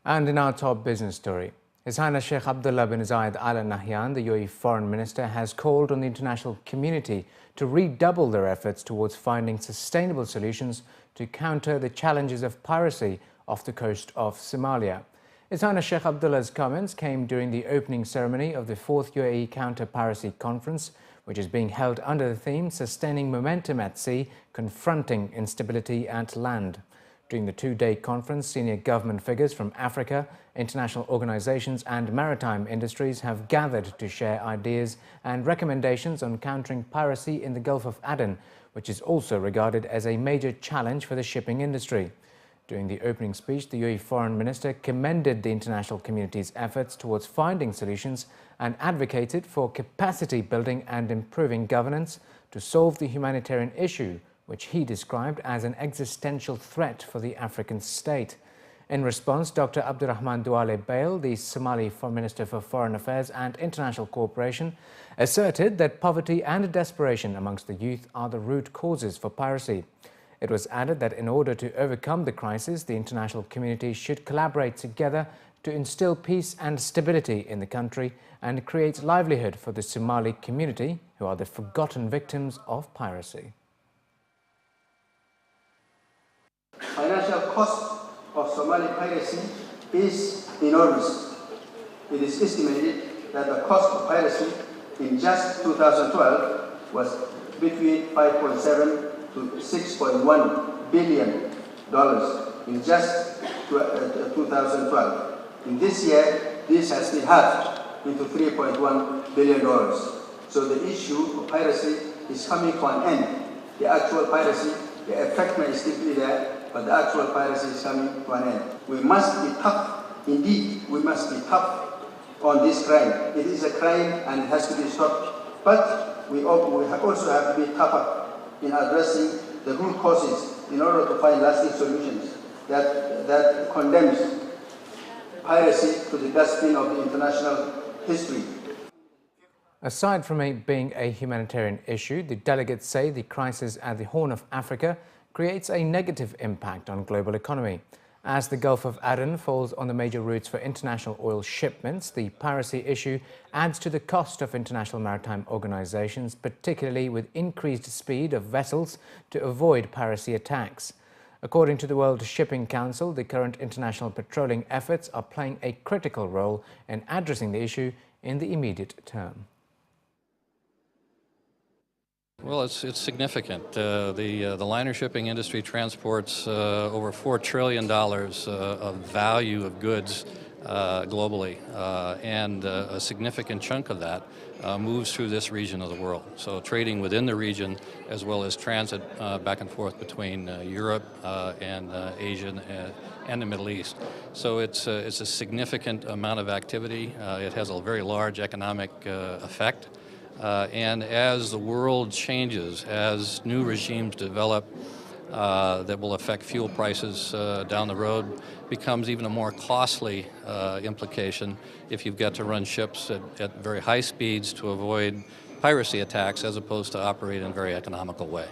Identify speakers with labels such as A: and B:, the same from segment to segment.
A: And in our top business story, His Highness Sheikh Abdullah bin Zayed Al Nahyan, the UAE Foreign Minister, has called on the international community to redouble their efforts towards finding sustainable solutions to counter the challenges of piracy off the coast of Somalia. His Highness Sheikh Abdullah's comments came during the opening ceremony of the 4th UAE Counter-Piracy Conference, which is being held under the theme Sustaining Momentum at Sea, Confronting Instability at Land. During the two-day conference, senior government figures from Africa, international organizations and maritime industries have gathered to share ideas and recommendations on countering piracy in the Gulf of Aden, which is also regarded as a major challenge for the shipping industry. During the opening speech, the UAE Foreign Minister commended the international community's efforts towards finding solutions and advocated for capacity building and improving governance to solve the humanitarian issue, which he described as an existential threat for the African state. In response, Dr. Abdurrahman Duale Bail, the Somali Foreign Minister for Foreign Affairs and International Cooperation, asserted that poverty and desperation amongst the youth are the root causes for piracy. It was added that in order to overcome the crisis, the international community should collaborate together to instill peace and stability in the country and create livelihood for the Somali community, who are the forgotten victims of piracy.
B: Financial cost of Somali piracy is enormous. It is estimated that the cost of piracy in just 2012 was between 5.7 to $6.1 billion in just 2012. In this year, this has been halved into $3.1 billion. So the issue of piracy is coming to an end. The actual piracy, the effect may still be there, but the actual piracy is coming to an end. We must be tough. Indeed, we must be tough on this crime. It is a crime and it has to be stopped. But we also have to be tougher in addressing the root causes in order to find lasting solutions that condemns piracy to the dustbin of the international history.
A: Aside from being a humanitarian issue, the delegates say the crisis at the Horn of Africa creates a negative impact on global economy. As the Gulf of Aden falls on the major routes for international oil shipments, the piracy issue adds to the cost of international maritime organizations, particularly with increased speed of vessels to avoid piracy attacks. According to the World Shipping Council, the current international patrolling efforts are playing a critical role in addressing the issue in the immediate term.
C: Well, it's significant. The liner shipping industry transports over $4 trillion of value of goods globally, and a significant chunk of that moves through this region of the world. So trading within the region, as well as transit back and forth between Europe and Asia and the Middle East. So it's a significant amount of activity. It has a very large economic effect. And as the world changes, as new regimes develop that will affect fuel prices down the road, becomes even a more costly implication if you've got to run ships at very high speeds to avoid piracy attacks as opposed to operate in a very economical way.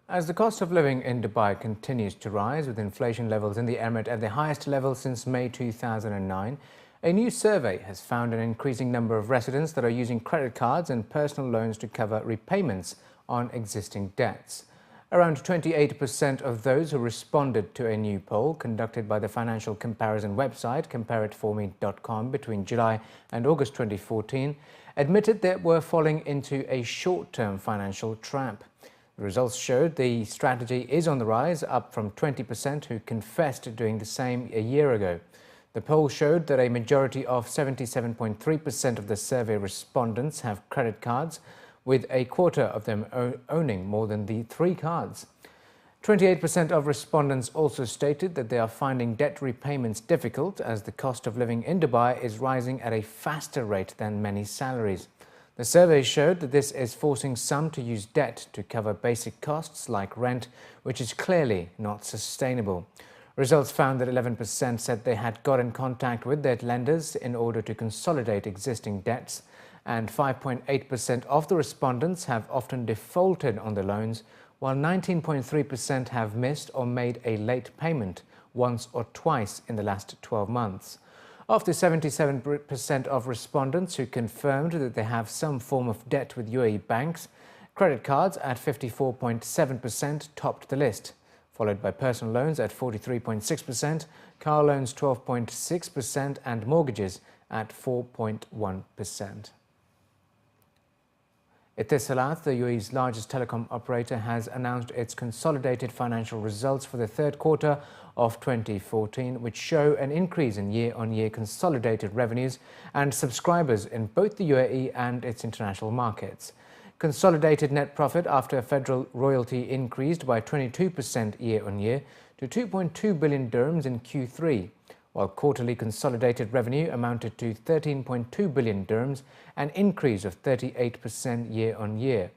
A: As the cost of living in Dubai continues to rise, with inflation levels in the emirate at the highest level since May 2009, a new survey has found an increasing number of residents that are using credit cards and personal loans to cover repayments on existing debts. Around 28% of those who responded to a new poll conducted by the financial comparison website compareitforme.com between July and August 2014 admitted they were falling into a short-term financial trap. The results showed the strategy is on the rise, up from 20% who confessed doing the same a year ago. The poll showed that a majority of 77.3% of the survey respondents have credit cards, with a quarter of them owning more than the 3 cards. 28% of respondents also stated that they are finding debt repayments difficult as the cost of living in Dubai is rising at a faster rate than many salaries. The survey showed that this is forcing some to use debt to cover basic costs like rent, which is clearly not sustainable. Results found that 11% said they had got in contact with their lenders in order to consolidate existing debts, and 5.8% of the respondents have often defaulted on the loans, while 19.3% have missed or made a late payment once or twice in the last 12 months. Of the 77% of respondents who confirmed that they have some form of debt with UAE banks, credit cards at 54.7% topped the list, followed by personal loans at 43.6%, car loans 12.6% and mortgages at 4.1%. Etisalat, the UAE's largest telecom operator, has announced its consolidated financial results for the third quarter of 2014, which show an increase in year-on-year consolidated revenues and subscribers in both the UAE and its international markets. Consolidated net profit after federal royalty increased by 22% year-on-year to 2.2 billion dirhams in Q3, while quarterly consolidated revenue amounted to 13.2 billion dirhams, an increase of 38% year-on-year.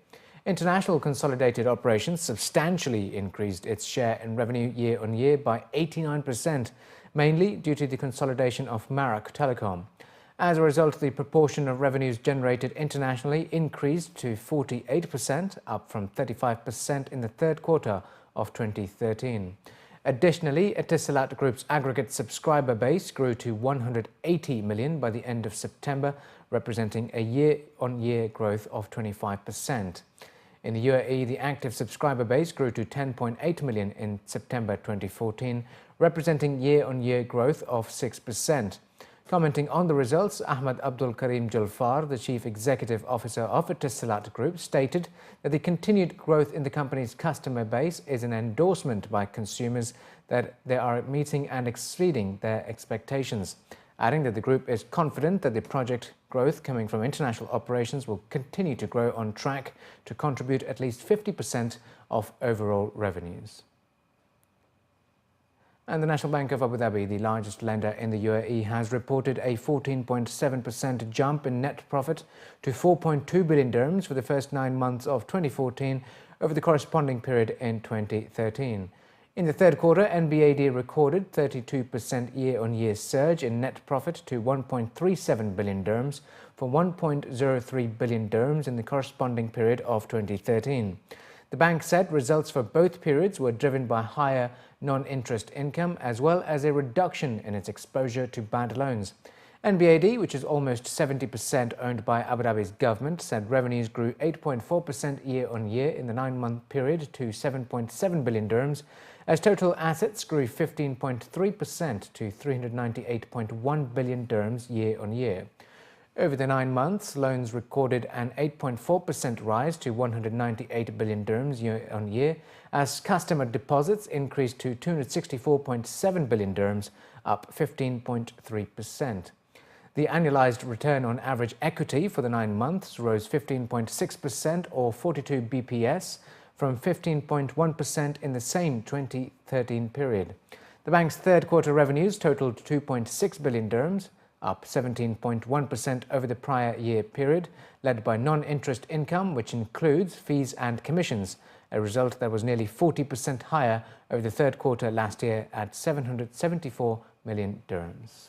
A: International consolidated operations substantially increased its share in revenue year-on-year by 89%, mainly due to the consolidation of Marak Telecom. As a result, the proportion of revenues generated internationally increased to 48%, up from 35% in the third quarter of 2013. Additionally, Etisalat Group's aggregate subscriber base grew to 180 million by the end of September, representing a year-on-year growth of 25%. In the UAE, the active subscriber base grew to 10.8 million in September 2014, representing year-on-year growth of 6%. Commenting on the results, Ahmad Abdul Karim Julfar, the Chief Executive Officer of Etisalat Group, stated that the continued growth in the company's customer base is an endorsement by consumers that they are meeting and exceeding their expectations, adding that the group is confident that the project growth coming from international operations will continue to grow on track to contribute at least 50% of overall revenues. And the National Bank of Abu Dhabi, the largest lender in the UAE, has reported a 14.7% jump in net profit to 4.2 billion dirhams for the first 9 months of 2014 over the corresponding period in 2013. In the third quarter, NBAD recorded 32% year-on-year surge in net profit to 1.37 billion dirhams from 1.03 billion dirhams in the corresponding period of 2013. The bank said results for both periods were driven by higher non-interest income as well as a reduction in its exposure to bad loans. NBAD, which is almost 70% owned by Abu Dhabi's government, said revenues grew 8.4% year-on-year in the 9-month period to 7.7 billion dirhams, as total assets grew 15.3% to 398.1 billion dirhams year-on-year. Over the 9 months, loans recorded an 8.4% rise to 198 billion dirhams year-on-year, as customer deposits increased to 264.7 billion dirhams, up 15.3%. The annualized return on average equity for the 9 months rose 15.6% or 42 BPS from 15.1% in the same 2013 period. The bank's third quarter revenues totaled 2.6 billion dirhams, up 17.1% over the prior year period, led by non-interest income, which includes fees and commissions, a result that was nearly 40% higher over the third quarter last year at 774 million dirhams.